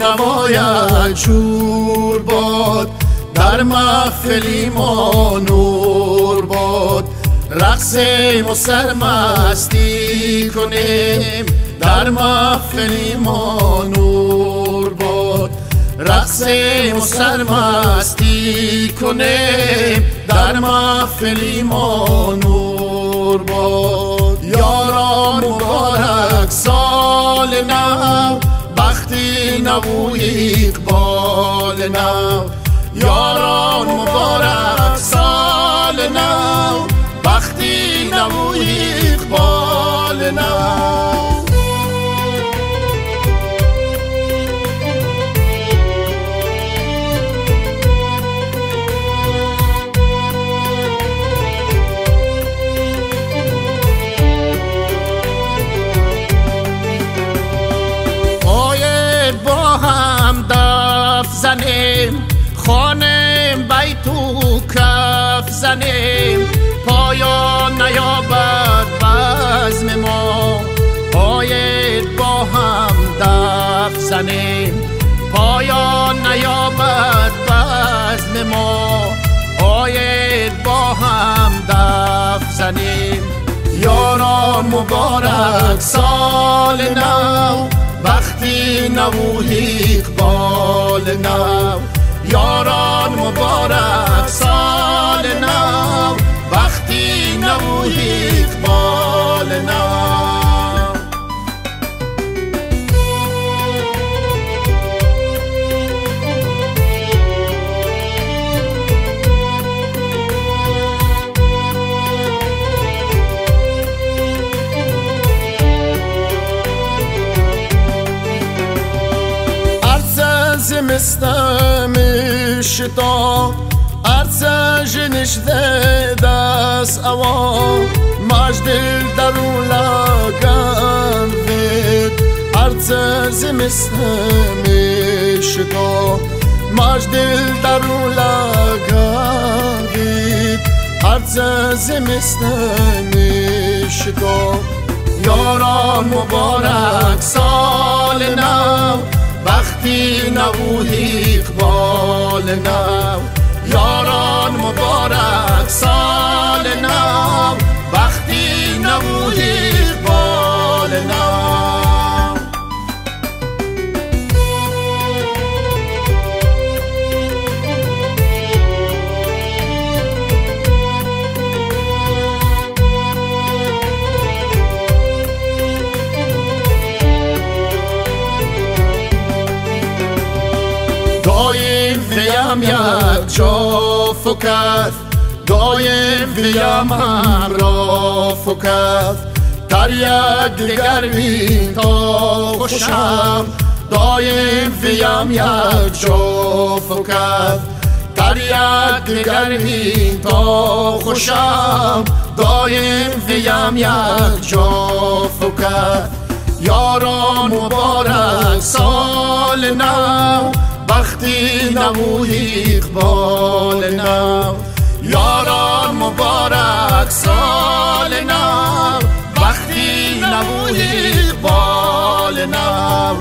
نوایت شور باد، در محفلی ما نور باد. رقصیم و سرمستی کنیم، در محفلی ما نور باد. رقصیم و سرمستی کنیم، در محفلی ما نور باد. یاران مبارک سال نو، بختی نو و اقبال نو. یاران مبارک سال نو، بختی نو و اقبال نو. زنیم خانه بیت و کف زنیم، پایان نیابد بزم ما. آید با هم دف زنیم، پایان نیابد بزم ما. آید با هم دف زنیم. یاران مبارک سال نو، بختی نو و اقبال نو. یاران مبارک سال نو، بختی نو و اقبال نو. زمستم شتا، ارزه جنشده دست اوا. مجدل درون لگن وید، ارزه زمستم شتا. مجدل درون لگن وید، ارزه زمستم شتا. یاران مبارک سال نو، بختی نو و اقبال نو. یاران مبارک سال نو، بختی نو و اقبال نو. دایم ویم یک جا فکر، دایم ویم همراه فکر. در یک دیگر بین تا خوشم، دایم ویم یک جا فکر. در یک دیگر بین تا خوشم، دایم ویم یک جا فکر. یاران مبارک سال نو، بختی نو و اقبال نو. یاران مبارک سال نو، بختی نو و اقبال نو.